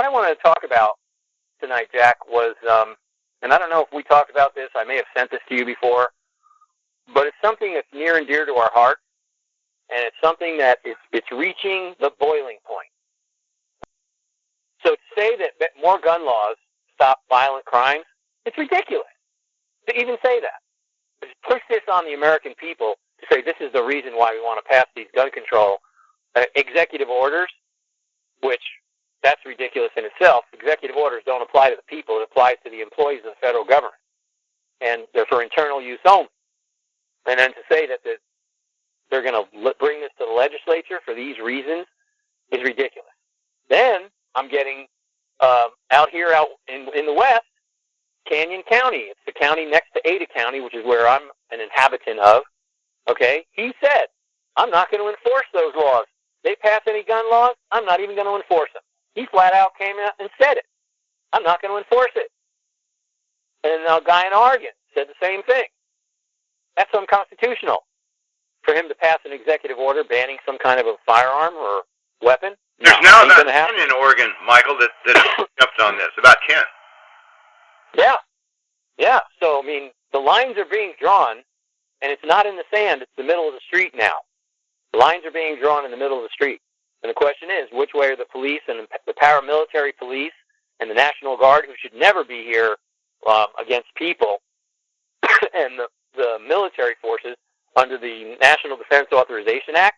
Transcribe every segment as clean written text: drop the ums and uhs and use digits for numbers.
what I wanted to talk about tonight, Jack, was, and I don't know if we talked about this, I may have sent this to you before, but it's something that's near and dear to our heart, and it's something that it's reaching the boiling point. So to say that more gun laws stop violent crimes, it's ridiculous to even say that. To push this on the American people to say this is the reason why we want to pass these gun control executive orders, which that's ridiculous in itself. Executive orders don't apply to the people. It applies to the employees of the federal government. And they're for internal use only. And then to say that they're going to bring this to the legislature for these reasons is ridiculous. Then I'm getting out in the West, Canyon County. It's the county next to Ada County, which is where I'm an inhabitant of. Okay? He said, I'm not going to enforce those laws. They pass any gun laws, I'm not even going to enforce them. He flat out came out and said it. I'm not going to enforce it. And a guy in Oregon said the same thing. That's unconstitutional for him to pass an executive order banning some kind of a firearm or weapon. There's now about 10 in Oregon, Michael, that have jumped on this. About 10. Yeah. Yeah. So, I mean, the lines are being drawn, and it's not in the sand. It's the middle of the street now. The lines are being drawn in the middle of the street. And the question is, which way are the police and the paramilitary police and the National Guard, who should never be here against people, and the military forces under the National Defense Authorization Act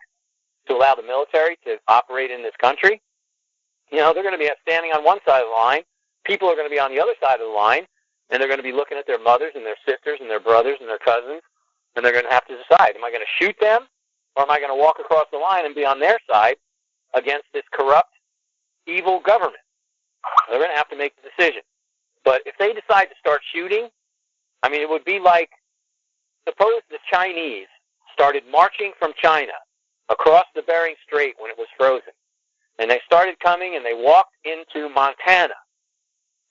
to allow the military to operate in this country? You know, they're going to be standing on one side of the line. People are going to be on the other side of the line, and they're going to be looking at their mothers and their sisters and their brothers and their cousins, and they're going to have to decide, am I going to shoot them, or am I going to walk across the line and be on their side against this corrupt, evil government? They're going to have to make the decision. But if they decide to start shooting, I mean, it would be like, suppose the Chinese started marching from China across the Bering Strait when it was frozen, and they started coming and they walked into Montana,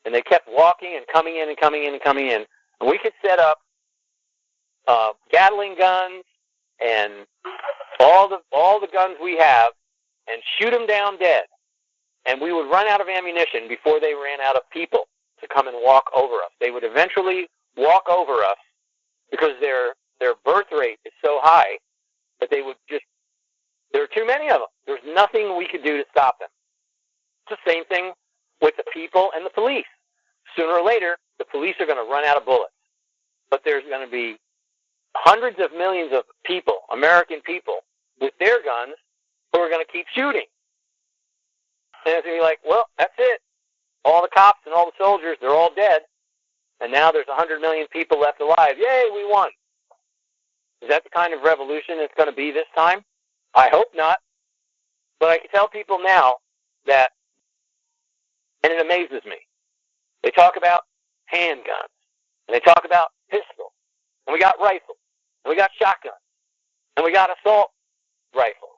and they kept walking and coming in and coming in and coming in, and we could set up Gatling guns and all the guns we have and shoot them down dead, and we would run out of ammunition before they ran out of people to come and walk over us. They would eventually walk over us because their birth rate is so high that they would just, there are too many of them. There's nothing we could do to stop them. It's the same thing with the people and the police. Sooner or later, the police are going to run out of bullets. But there's going to be hundreds of millions of people, American people, with their guns who are going to keep shooting. And it's going to be like, well, that's it. All the cops and all the soldiers, they're all dead. And now there's 100 million people left alive. Yay, we won. Is that the kind of revolution it's going to be this time? I hope not. But I can tell people now that, and it amazes me, they talk about handguns, and they talk about pistols, and we got rifles, and we got shotguns, and we got assault rifles.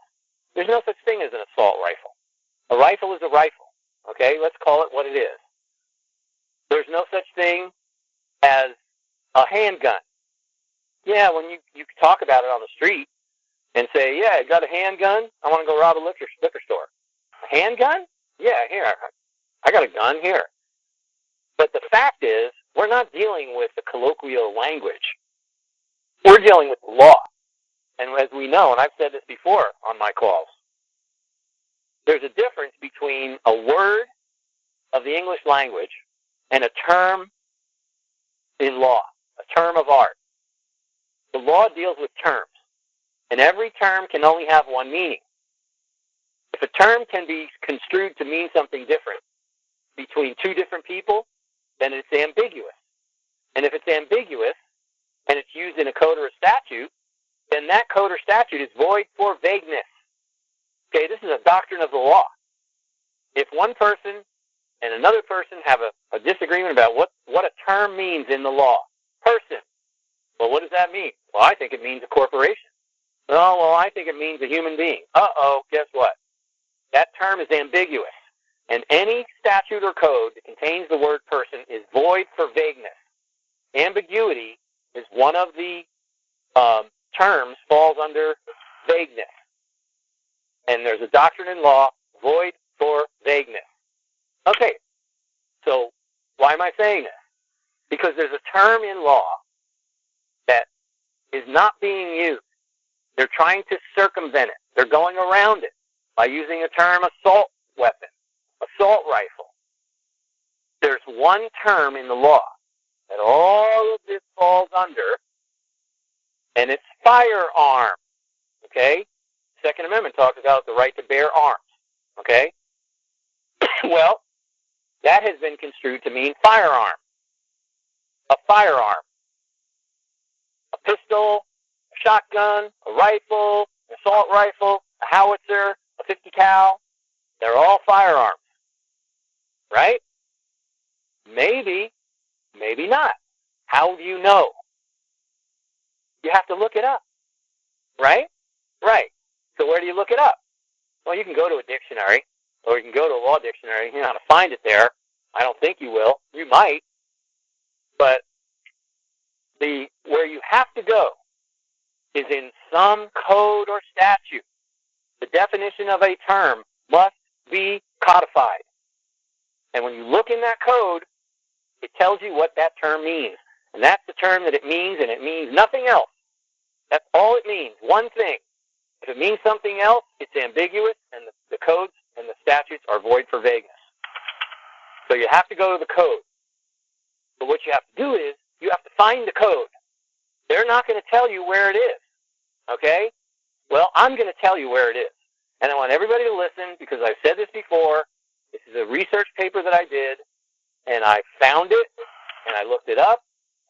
There's no such thing as an assault rifle. A rifle is a rifle, okay? Let's call it what it is. There's no such thing as a handgun. Yeah, when you talk about it on the street and say, yeah, you got a handgun? I want to go rob a liquor store. A handgun? Yeah, here. I got a gun here. But the fact is, we're not dealing with the colloquial language. We're dealing with the law. And as we know, and I've said this before on my calls, there's a difference between a word of the English language and a term in law, a term of art. The law deals with terms, and every term can only have one meaning. If a term can be construed to mean something different between two different people, then it's ambiguous. And if it's ambiguous and it's used in a code or a statute, then that code or statute is void for vagueness. Okay, this is a doctrine of the law. If one person and another person have a disagreement about what a term means in the law, person, well, what does that mean? Well, I think it means a corporation. Oh, well, I think it means a human being. Uh-oh, guess what? That term is ambiguous. And any statute or code that contains the word person is void for vagueness. Ambiguity is one of the terms falls under vagueness. And there's a doctrine in law, void for vagueness. Okay, so why am I saying this? Because there's a term in law that is not being used. They're trying to circumvent it. They're going around it by using the term assault weapon, assault rifle. There's one term in the law that all of this falls under, and it's firearm. Okay? Second Amendment talks about the right to bear arms. Okay? Well, that has been construed to mean firearm. A firearm. A pistol, a shotgun, a rifle, an assault rifle, a howitzer, a 50 cal. They're all firearms. Right? Maybe, maybe not. How do you know? You have to look it up. Right? Right. So where do you look it up? Well, you can go to a dictionary, or you can go to a law dictionary. You know how to find it there. I don't think you will. You might. But where you have to go is in some code or statute. The definition of a term must be codified. And when you look in that code, it tells you what that term means. And that's the term that it means, and it means nothing else. That's all it means, one thing. If it means something else, it's ambiguous, and the codes and the statutes are void for vagueness. So you have to go to the code. But what you have to do is, you have to find the code. They're not going to tell you where it is. Okay? Well, I'm going to tell you where it is. And I want everybody to listen, because I've said this before. This is a research paper that I did, and I found it, and I looked it up,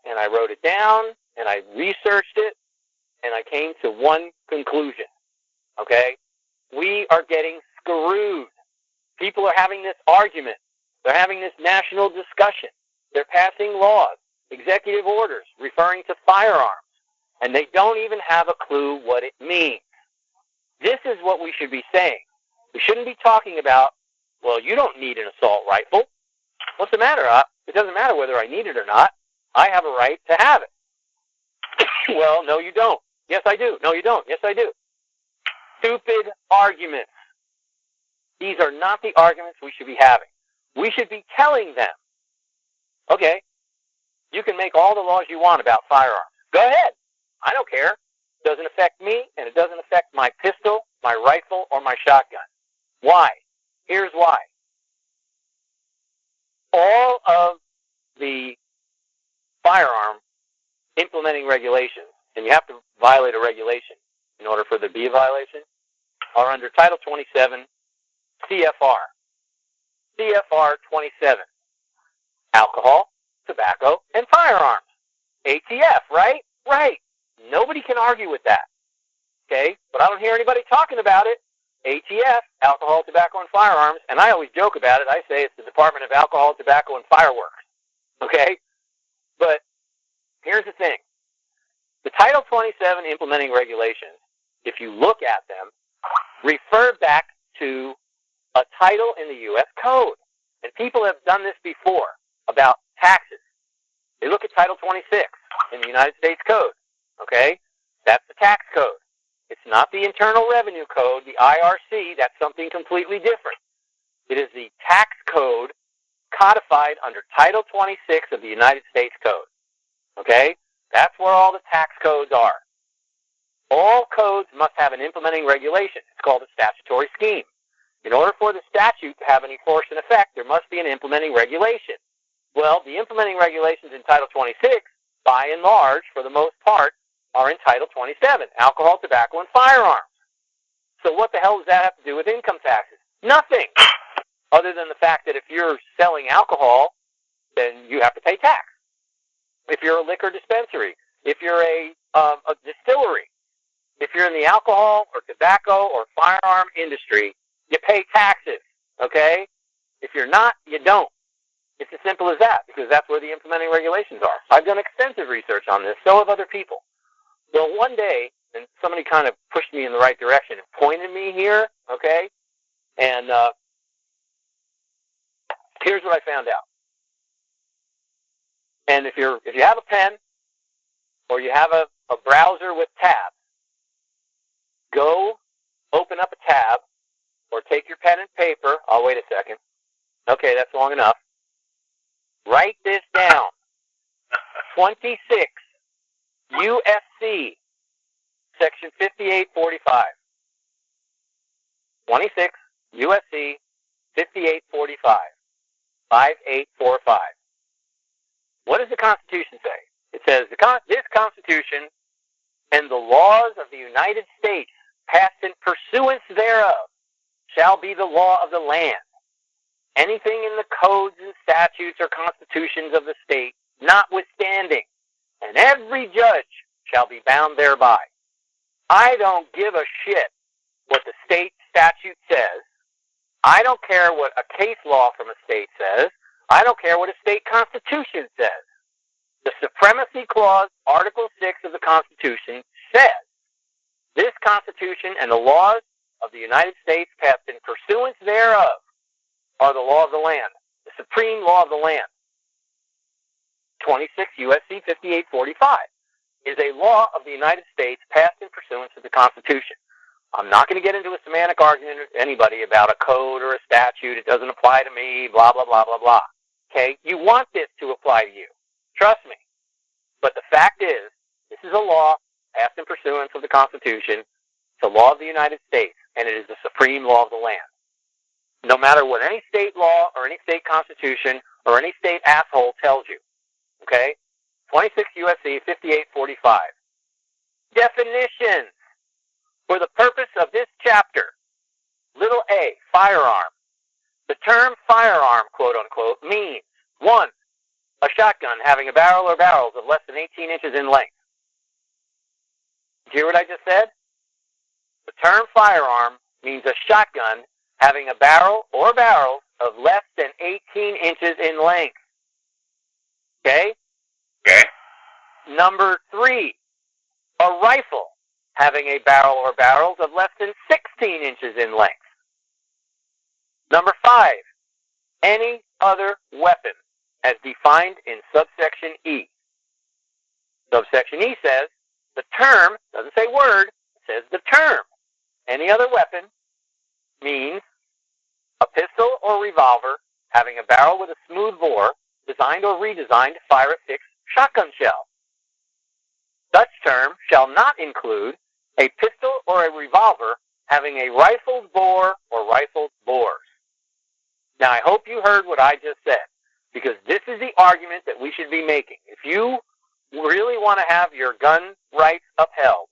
and I wrote it down, and I researched it, and I came to one conclusion. Okay? We are getting screwed. People are having this argument. They're having this national discussion. They're passing laws, executive orders, referring to firearms, and they don't even have a clue what it means. This is what we should be saying. We shouldn't be talking about, well, you don't need an assault rifle. What's the matter? It doesn't matter whether I need it or not. I have a right to have it. Well, no, you don't. Yes, I do. No, you don't. Yes, I do. Stupid arguments. These are not the arguments we should be having. We should be telling them, okay, you can make all the laws you want about firearms. Go ahead. I don't care. It doesn't affect me, and it doesn't affect my pistol, my rifle, or my shotgun. Why? Here's why. All of the firearm implementing regulations, and you have to violate a regulation in order for there to be a violation, are under Title 27 CFR. CFR 27. Alcohol, tobacco, and firearms. ATF, right? Right. Nobody can argue with that. Okay? But I don't hear anybody talking about it. ATF, alcohol, tobacco, and firearms. And I always joke about it. I say it's the Department of Alcohol, Tobacco, and Fireworks. Okay? But here's the thing. The Title 27 implementing regulations, if you look at them, refer back to a title in the U.S. Code. And people have done this before about taxes. They look at Title 26 in the United States Code. Okay? That's the tax code. It's not the Internal Revenue Code, the IRC. That's something completely different. It is the tax code codified under Title 26 of the United States Code. Okay? That's where all the tax codes are. All codes must have an implementing regulation. It's called a statutory scheme. In order for the statute to have any force and effect, there must be an implementing regulation. Well, the implementing regulations in Title 26, by and large, for the most part, are in Title 27, alcohol, tobacco, and firearms. So what the hell does that have to do with income taxes? Nothing, other than the fact that if you're selling alcohol, then you have to pay tax. If you're a liquor dispensary, if you're a distillery, if you're in the alcohol or tobacco or firearm industry, you pay taxes, okay? If you're not, you don't. It's as simple as that, because that's where the implementing regulations are. I've done extensive research on this. So have other people. Well, one day, and somebody kind of pushed me in the right direction and pointed me here, okay? And here's what I found out. And if you have a pen or you have a browser with tabs, go open up a tab or take your pen and paper. I'll wait a second. Okay, that's long enough. Write this down. 26 USC, Section 5845. 26 USC 5845. 5845. What does the Constitution say? It says, this Constitution and the laws of the United States passed in pursuance thereof shall be the law of the land. Anything in the codes and statutes or constitutions of the state notwithstanding, and every judge shall be bound thereby. I don't give a shit what the state statute says. I don't care what a case law from a state says. I don't care what a state constitution says. The Supremacy Clause, Article 6 of the Constitution says, this Constitution and the laws of the United States passed in pursuance thereof are the law of the land, the supreme law of the land. 26 U.S.C. 5845 is a law of the United States passed in pursuance of the Constitution. I'm not going to get into a semantic argument with anybody about a code or a statute. It doesn't apply to me, blah, blah, blah, blah, blah. Okay? You want this to apply to you. Trust me. But the fact is, this is a law passed in pursuance of the Constitution. It's a law of the United States, and it is the supreme law of the land. No matter what any state law or any state constitution or any state asshole tells you. Okay? 26 U.S.C. 5845. Definitions. For the purpose of this chapter, little a, firearm. The term firearm, quote unquote, means 1. A shotgun having a barrel or barrels of less than 18 inches in length. Did you hear what I just said? The term firearm means a shotgun having a barrel or barrels of less than 18 inches in length. Okay? Okay. Number 3, a rifle having a barrel or barrels of less than 16 inches in length. Number 5, any other weapon as defined in subsection E. Subsection E says the term, doesn't say word, it says the term. Any other weapon means a pistol or revolver having a barrel with a smooth bore designed or redesigned to fire a fixed shotgun shell. Such term shall not include a pistol or a revolver having a rifled bore or rifled bores. Now, I hope you heard what I just said, because this is the argument that we should be making. If you really want to have your gun rights upheld,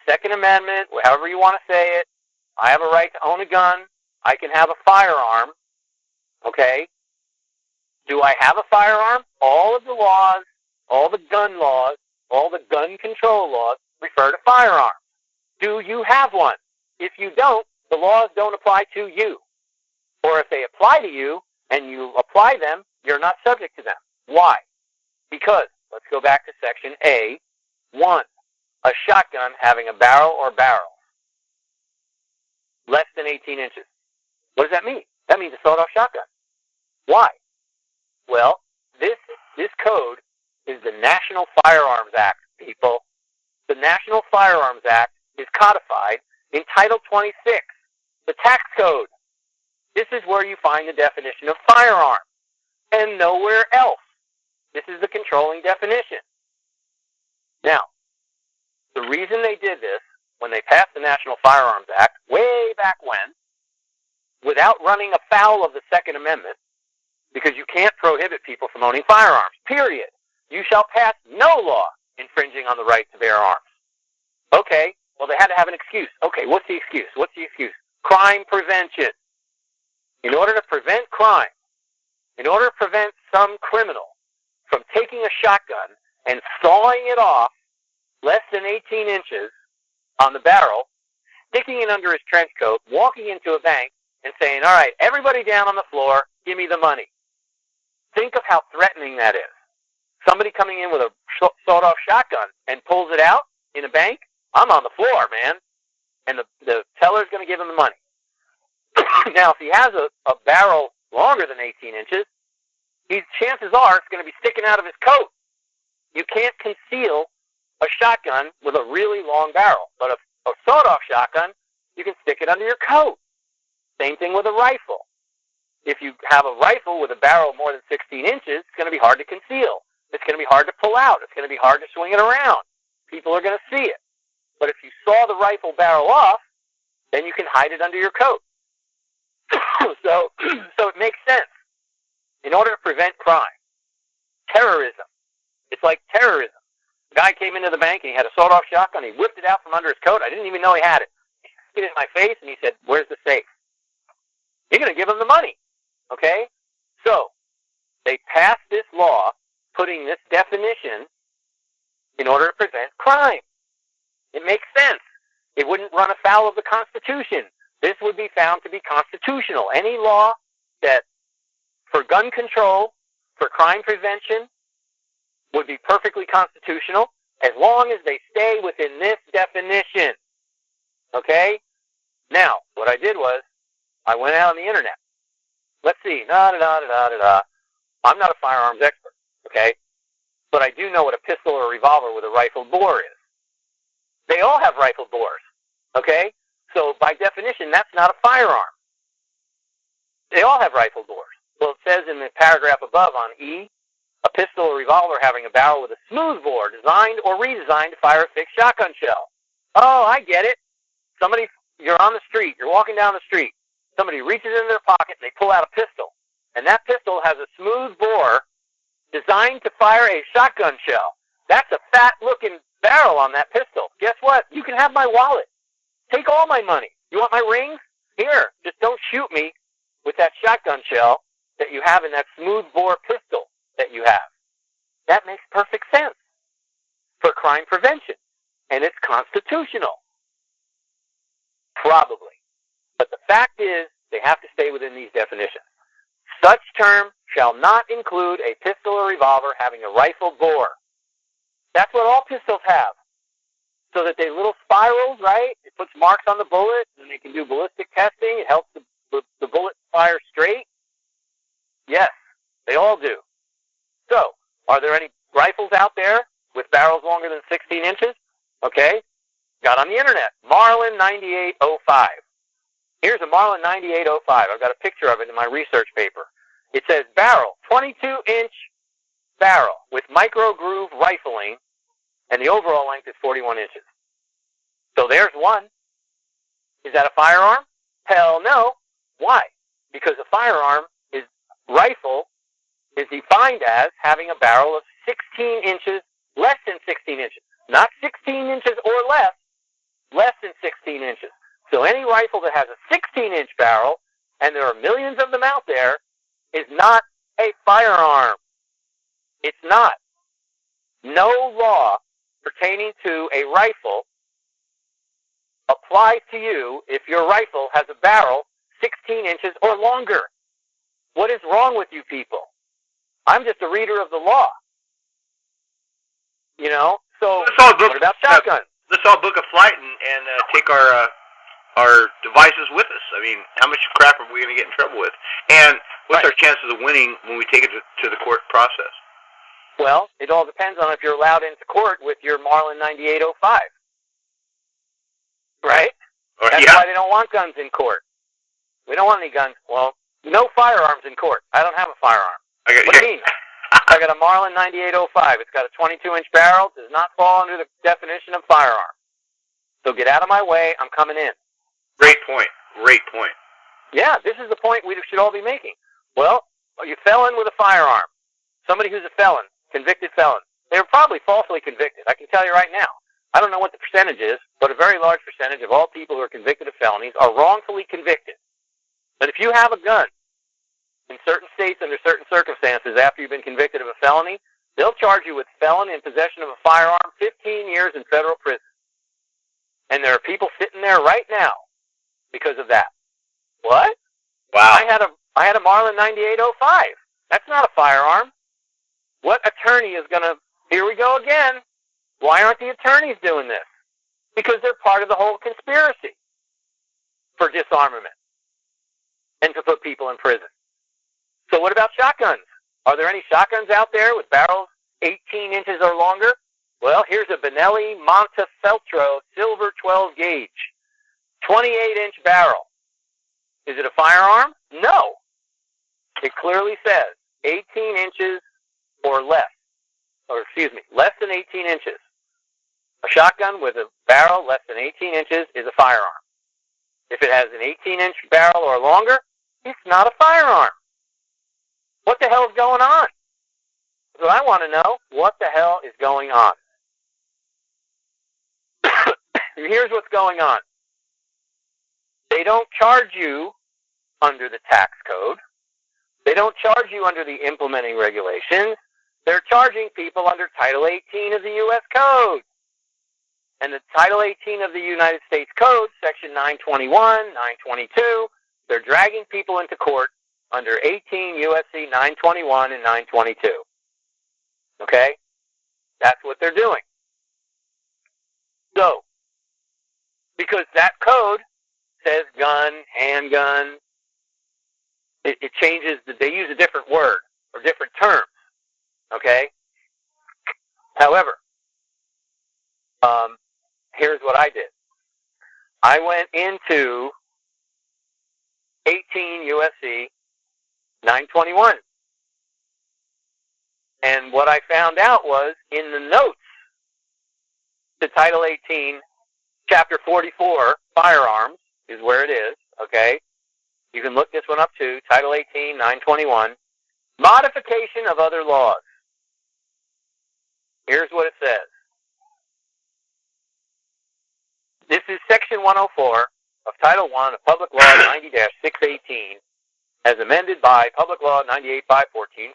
Second Amendment, however you want to say it, I have a right to own a gun, I can have a firearm, okay? Do I have a firearm? All of the laws, all the gun laws, all the gun control laws refer to firearms. Do you have one? If you don't, the laws don't apply to you. Or if they apply to you and you apply them, you're not subject to them. Why? Because, let's go back to section A, 1, a shotgun having a barrel or barrels less than 18 inches. What does that mean? That means a sawed-off shotgun. Why? Well, this code is the National Firearms Act, people. The National Firearms Act is codified in Title 26, the tax code. This is where you find the definition of firearm, and nowhere else. This is the controlling definition. Now, the reason they did this, when they passed the National Firearms Act, way back when, without running afoul of the Second Amendment, because you can't prohibit people from owning firearms, period. You shall pass no law infringing on the right to bear arms. Okay, well, they had to have an excuse. Okay, what's the excuse? What's the excuse? Crime prevention. In order to prevent crime, in order to prevent some criminal from taking a shotgun and sawing it off less than 18 inches on the barrel, sticking it under his trench coat, walking into a bank, and saying, all right, everybody down on the floor, give me the money. Think of how threatening that is. Somebody coming in with a sawed-off shotgun and pulls it out in a bank, I'm on the floor, man. And the teller's going to give him the money. Now, if he has a barrel longer than 18 inches, chances are it's going to be sticking out of his coat. You can't conceal a shotgun with a really long barrel. But a sawed-off shotgun, you can stick it under your coat. Same thing with a rifle. if you have a rifle with a barrel more than 16 inches, it's going to be hard to conceal. It's going to be hard to pull out. It's going to be hard to swing it around. People are going to see it. But if you saw the rifle barrel off, then you can hide it under your coat. So it makes sense. In order to prevent crime, terrorism, it's like terrorism. A guy came into the bank and he had a sawed-off shotgun. He whipped it out from under his coat. I didn't even know he had it. He hit it in my face and he said, "Where's the safe?" You're going to give him the money, okay? So they passed this law putting this definition in order to prevent crime. It makes sense. It wouldn't run afoul of the Constitution. This would be found to be constitutional. Any law that, for gun control, for crime prevention, would be perfectly constitutional as long as they stay within this definition. Okay? Now, what I did was, I went out on the internet. Let's see. I'm not a firearms expert, okay? But I do know what a pistol or a revolver with a rifled bore is. They all have rifled bores, okay? So by definition, that's not a firearm. They all have rifled bores. Well, it says in the paragraph above on E, a pistol or revolver having a barrel with a smooth bore designed or redesigned to fire a fixed shotgun shell. Oh, I get it. You're on the street. You're walking down the street. Somebody reaches into their pocket and they pull out a pistol. And that pistol has a smooth bore designed to fire a shotgun shell. That's a fat-looking barrel on that pistol. Guess what? You can have my wallet. Take all my money. You want my rings? Here. Just don't shoot me with that shotgun shell that you have in that smooth bore pistol that you have. That makes perfect sense for crime prevention. And it's constitutional. Probably. But the fact is, they have to stay within these definitions. Such term shall not include a pistol or revolver having a rifled bore. That's what all pistols have. So that they're little spirals, right? It puts marks on the bullet, and they can do ballistic testing. It helps the bullet fire straight. Yes, they all do. So, are there any rifles out there with barrels longer than 16 inches? Okay. Got on the internet. Marlin 9805. Here's a Marlin 9805. I've got a picture of it in my research paper. It says barrel, 22-inch barrel with micro groove rifling, and the overall length is 41 inches. So there's one. Is that a firearm? Hell no. Why? Because a firearm rifle is defined as having a barrel of 16 inches, less than 16 inches. Not 16 inches or less than 16 inches. So any rifle that has a 16-inch barrel, and there are millions of them out there, is not a firearm. It's not. No law pertaining to a rifle applies to you if your rifle has a barrel 16 inches or longer. What is wrong with you people? I'm just a reader of the law. You know? So, what about shotguns? Let's all book a flight and take our devices with us. I mean, how much crap are we going to get in trouble with? And what's our chances of winning when we take it to the court process? Well, it all depends on if you're allowed into court with your Marlin 9805. Right? That's why they don't want guns in court. We don't want any guns. Well, no firearms in court. I don't have a firearm. What do you mean? I got a Marlin 9805. It's got a 22-inch barrel. Does not fall under the definition of firearm. So get out of my way. I'm coming in. Great point. Great point. Yeah, this is the point we should all be making. Well, you felon with a firearm. Somebody who's a felon, convicted felon. They're probably falsely convicted. I can tell you right now. I don't know what the percentage is, but a very large percentage of all people who are convicted of felonies are wrongfully convicted. But if you have a gun in certain states under certain circumstances after you've been convicted of a felony, they'll charge you with felon in possession of a firearm, 15 years in federal prison. And there are people sitting there right now because of that. What? Wow. I had a Marlin 9805. That's not a firearm. What attorney is going to... Here we go again. Why aren't the attorneys doing this? Because they're part of the whole conspiracy for disarmament and to put people in prison. So what about shotguns? Are there any shotguns out there with barrels 18 inches or longer? Well, here's a Benelli Montefeltro silver 12 gauge, 28-inch barrel. Is it a firearm? No. It clearly says 18 inches or less, less than 18 inches. A shotgun with a barrel less than 18 inches is a firearm. If it has an 18-inch barrel or longer, it's not a firearm. What the hell is going on? So I want to know, what the hell is going on? Here's what's going on. They don't charge you under the tax code. They don't charge you under the implementing regulations. They're charging people under Title 18 of the U.S. Code. And the Title 18 of the United States Code, Section 921, 922, they're dragging people into court under 18 U.S.C. 921 and 922. Okay? That's what they're doing. So, because that code says gun, handgun, it changes, they use a different word or different terms. Okay? However, here's what I did. I went into 18 U.S.C. 921. And what I found out was, in the notes to Title 18, Chapter 44, Firearms, is where it is, okay? You can look this one up too, Title 18, 921, Modification of Other Laws. Here's what it says. This is Section 104 of Title I of Public Law 90-618, as amended by Public Law 98-514,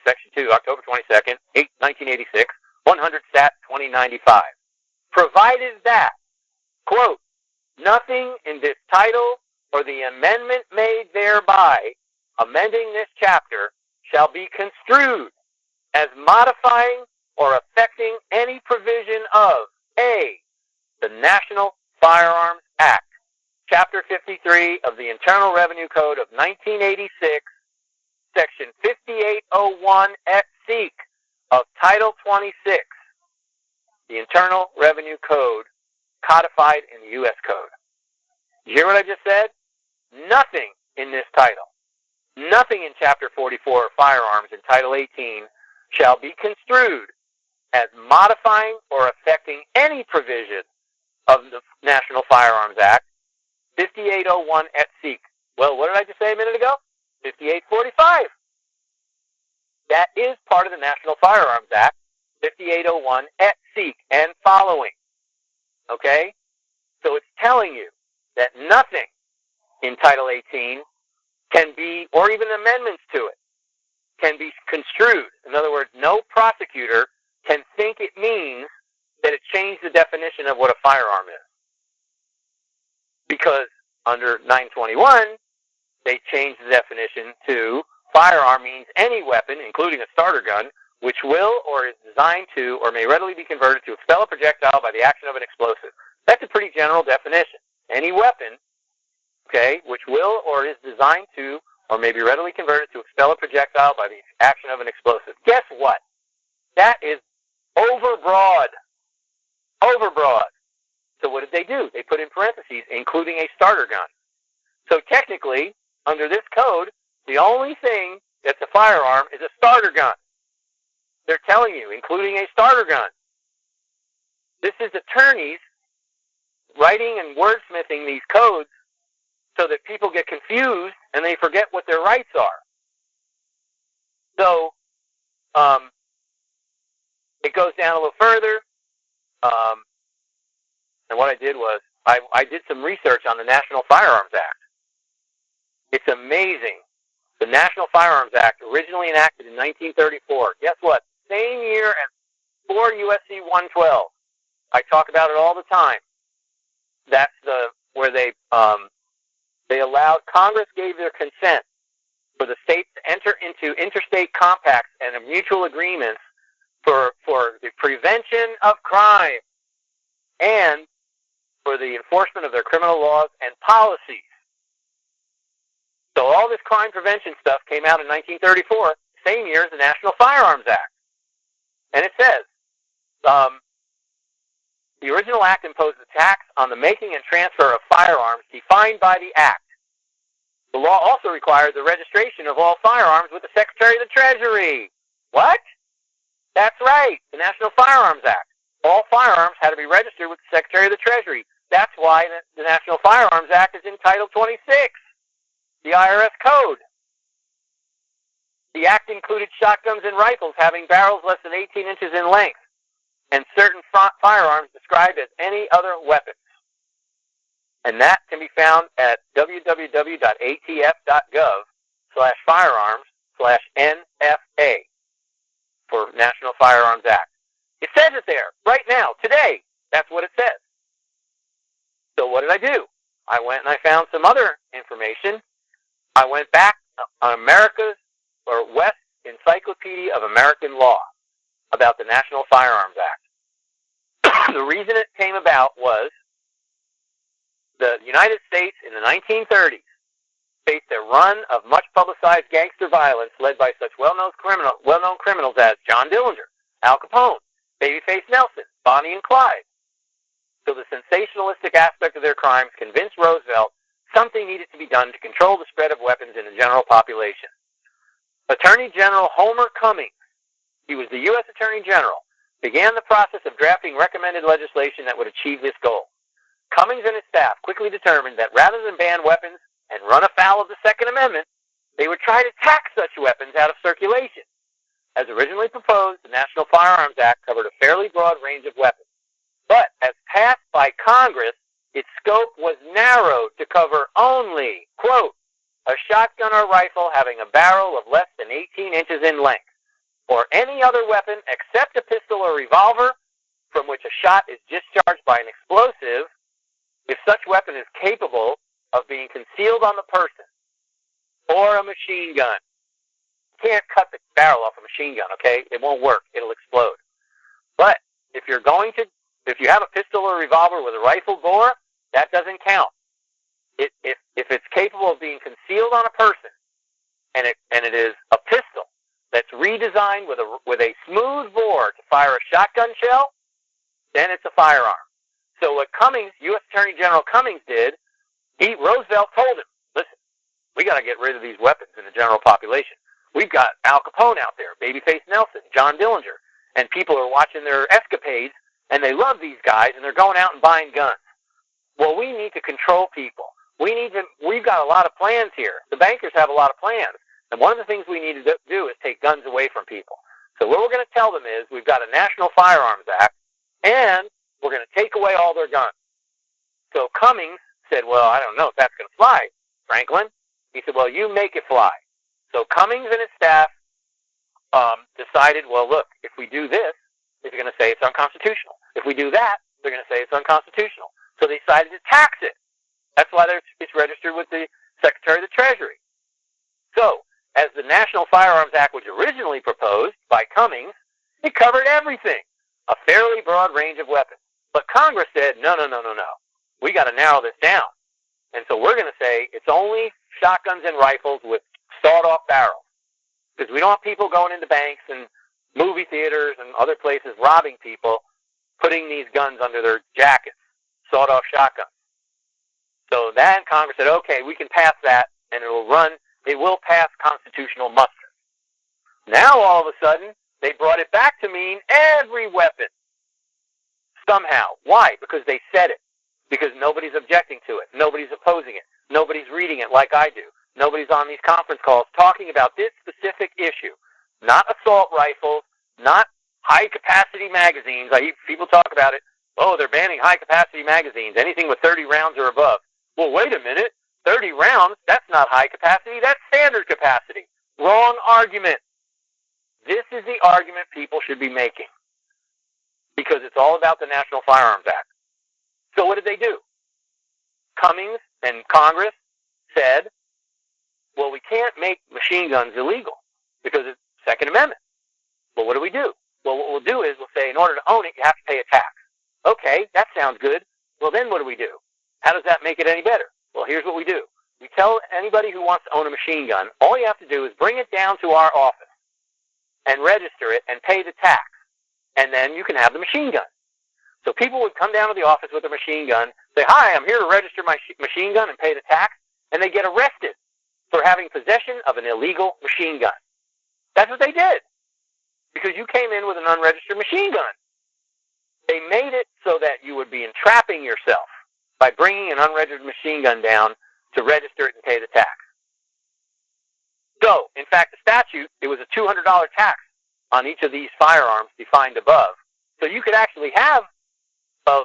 Section 2, October 22nd, 1986, 100 Stat 2095. Provided that, quote, nothing in this title or the amendment made thereby, amending this chapter, shall be construed as modifying or affecting any provision of A, the National Firearms Act, Chapter 53 of the Internal Revenue Code of 1986, Section 5801 et seq. Of Title 26, the Internal Revenue Code, codified in the U.S. Code. You hear what I just said? Nothing in this title, nothing in Chapter 44 of Firearms in Title 18 shall be construed as modifying or affecting any provision of the National Firearms Act, 5801 et seq. Well, what did I just say a minute ago? 5845. That is part of the National Firearms Act, 5801 et seq. And following. Okay? So it's telling you that nothing in Title 18 can be, or even amendments to it, can be construed. In other words, no prosecutor can think it means that it changed the definition of what a firearm is. Because under 921, they changed the definition to firearm means any weapon, including a starter gun, which will or is designed to or may readily be converted to expel a projectile by the action of an explosive. That's a pretty general definition. Any weapon, okay, which will or is designed to or may be readily converted to expel a projectile by the action of an explosive. Guess what? That is overbroad. Overbroad. So what did they do? They put in parentheses, including a starter gun. So technically, under this code, the only thing that's a firearm is a starter gun. They're telling you, including a starter gun. This is attorneys writing and wordsmithing these codes so that people get confused and they forget what their rights are. So, it goes down a little further. And what I did was, I did some research on the National Firearms Act. It's amazing. The National Firearms Act, originally enacted in 1934. Guess what? Same year as 4 U.S.C. 112. I talk about it all the time. That's where they allowed, Congress gave their consent for the states to enter into interstate compacts and mutual agreements for the prevention of crime and for the enforcement of their criminal laws and policies. So all this crime prevention stuff came out in 1934, same year as the National Firearms Act. And it says, the original act imposed a tax on the making and transfer of firearms defined by the act. The law also required the registration of all firearms with the Secretary of the Treasury. What? That's right, the National Firearms Act. All firearms had to be registered with the Secretary of the Treasury. That's why the National Firearms Act is in Title 26, the IRS Code. The act included shotguns and rifles having barrels less than 18 inches in length, and certain firearms described as any other weapons. And that can be found at www.atf.gov/firearms/NFA for National Firearms Act. It says it there, right now, today. That's what it says. So what did I do? I went and I found some other information. I went back on West Encyclopedia of American Law about the National Firearms Act. The reason it came about was the United States in the 1930s faced a run of much-publicized gangster violence led by such well-known criminals as John Dillinger, Al Capone, Babyface Nelson, Bonnie and Clyde. So the sensationalistic aspect of their crimes convinced Roosevelt something needed to be done to control the spread of weapons in the general population. Attorney General Homer Cummings, he was the U.S. Attorney General, began the process of drafting recommended legislation that would achieve this goal. Cummings and his staff quickly determined that rather than ban weapons and run afoul of the Second Amendment, they would try to tax such weapons out of circulation. As originally proposed, the National Firearms Act covered a fairly broad range of weapons. But as passed by Congress, its scope was narrowed to cover only, quote, a shotgun or rifle having a barrel of less than 18 inches in length, or any other weapon except a pistol or revolver from which a shot is discharged by an explosive if such weapon is capable of being concealed on the person, or a machine gun. You can't cut the barrel off a machine gun, okay? It won't work. It'll explode. But if you have a pistol or revolver with a rifle bore, that doesn't count. If it's capable of being concealed on a person, and it is a pistol that's redesigned with a smooth bore to fire a shotgun shell, then it's a firearm. So what Cummings, U.S. Attorney General Cummings did, Roosevelt told him, listen, we got to get rid of these weapons in the general population. We've got Al Capone out there, Babyface Nelson, John Dillinger, and people are watching their escapades, and they love these guys, and they're going out and buying guns. Well, we need to control people. We've got a lot of plans here. The bankers have a lot of plans. And one of the things we need to do is take guns away from people. So what we're going to tell them is we've got a National Firearms Act, and we're going to take away all their guns. So Cummings said, well, I don't know if that's going to fly, Franklin. He said, well, you make it fly. So Cummings and his staff decided, well, look, if we do this, they're going to say it's unconstitutional. If we do that, they're going to say it's unconstitutional. So they decided to tax it. That's why it's registered with the Secretary of the Treasury. So, as the National Firearms Act was originally proposed by Cummings, it covered everything, a fairly broad range of weapons. But Congress said, no. We got to narrow this down. And so we're going to say it's only shotguns and rifles with sawed-off barrels. Because we don't want people going into banks and movie theaters and other places robbing people, putting these guns under their jackets, sawed-off shotguns. So then Congress said, okay, we can pass that, and it will pass constitutional muster. Now, all of a sudden, they brought it back to mean every weapon. Somehow. Why? Because they said it. Because nobody's objecting to it. Nobody's opposing it. Nobody's reading it like I do. Nobody's on these conference calls talking about this specific issue. Not assault rifles, not high-capacity magazines. People talk about it. Oh, they're banning high-capacity magazines, anything with 30 rounds or above. Well, wait a minute. 30 rounds, that's not high capacity. That's standard capacity. Wrong argument. This is the argument people should be making because it's all about the National Firearms Act. So what did they do? Cummings and Congress said, well, we can't make machine guns illegal because it's Second Amendment. Well, what do? Well, what we'll do is we'll say in order to own it, you have to pay a tax. Okay, that sounds good. Well, then what do? How does that make it any better? Well, here's what we do. We tell anybody who wants to own a machine gun, all you have to do is bring it down to our office and register it and pay the tax, and then you can have the machine gun. So people would come down to the office with a machine gun, say, hi, I'm here to register my machine gun and pay the tax, and they get arrested for having possession of an illegal machine gun. That's what they did. Because you came in with an unregistered machine gun. They made it so that you would be entrapping yourself by bringing an unregistered machine gun down to register it and pay the tax. So, in fact, the statute, it was a $200 tax on each of these firearms defined above. So you could actually have a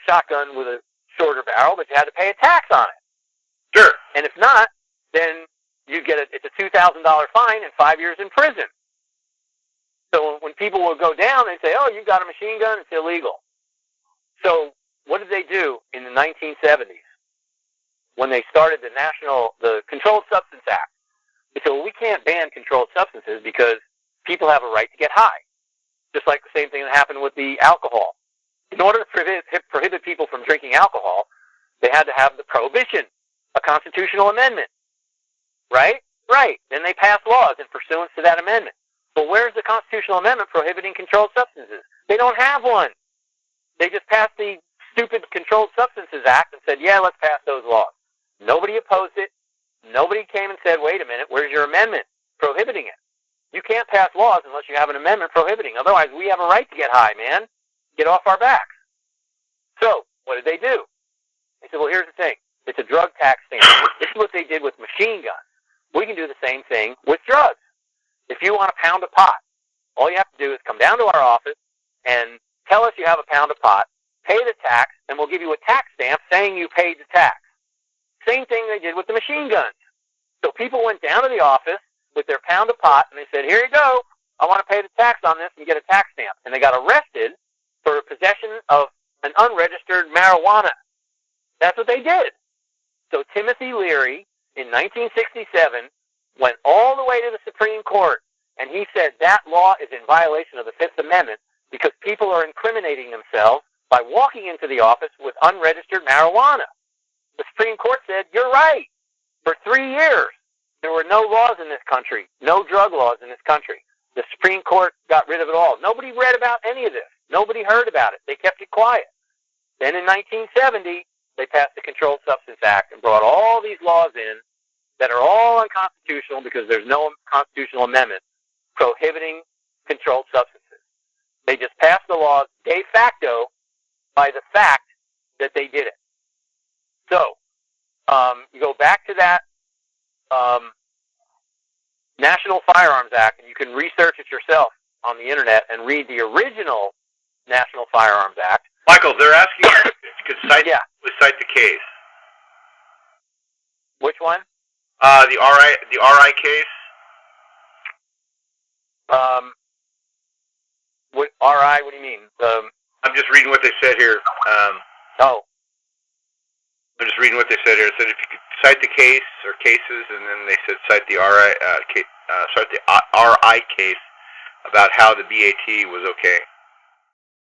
shotgun with a shorter barrel, but you had to pay a tax on it. Sure. And if not, then you get it's a $2,000 fine and 5 years in prison. So when people would go down, they'd say, "Oh, you've got a machine gun; it's illegal." So what did they do in the 1970s when they started the Controlled Substance Act? They said, "Well, we can't ban controlled substances because people have a right to get high." Just like the same thing that happened with the alcohol. In order to prohibit people from drinking alcohol, they had to have the prohibition, a constitutional amendment. Right? Right. Then they passed laws in pursuance to that amendment. But where's the constitutional amendment prohibiting controlled substances? They don't have one. They just passed the stupid Controlled Substances Act and said, yeah, let's pass those laws. Nobody opposed it. Nobody came and said, wait a minute, where's your amendment prohibiting it? You can't pass laws unless you have an amendment prohibiting. Otherwise, we have a right to get high, man. Get off our backs. So, what did they do? They said, well, here's the thing. It's a drug tax thing. This is what they did with machine guns. We can do the same thing with drugs. If you want a pound of pot, all you have to do is come down to our office and tell us you have a pound of pot, pay the tax, and we'll give you a tax stamp saying you paid the tax. Same thing they did with the machine guns. So people went down to the office with their pound of pot, and they said, here you go. I want to pay the tax on this and get a tax stamp. And they got arrested for possession of an unregistered marijuana. That's what they did. So Timothy Leary, in 1967, went all the way to the Supreme Court, and he said that law is in violation of the Fifth Amendment because people are incriminating themselves by walking into the office with unregistered marijuana. The Supreme Court said, you're right. For 3 years, there were no laws in this country, no drug laws in this country. The Supreme Court got rid of it all. Nobody read about any of this. Nobody heard about it. They kept it quiet. Then in 1970, they passed the Controlled Substance Act and brought all these laws in that are all unconstitutional because there's no constitutional amendment prohibiting controlled substances. They just passed the laws de facto by the fact that they did it. So, you go back to that National Firearms Act, and you can research it yourself on the internet and read the original National Firearms Act. Michael, they're asking if you could cite the case. Which one? The RI case. What RI? What do you mean? I'm just reading what they said here. Oh. I'm just reading what they said here. It said if you could cite the case or cases, and then they said cite the RI cite the RI case about how the BAT was okay.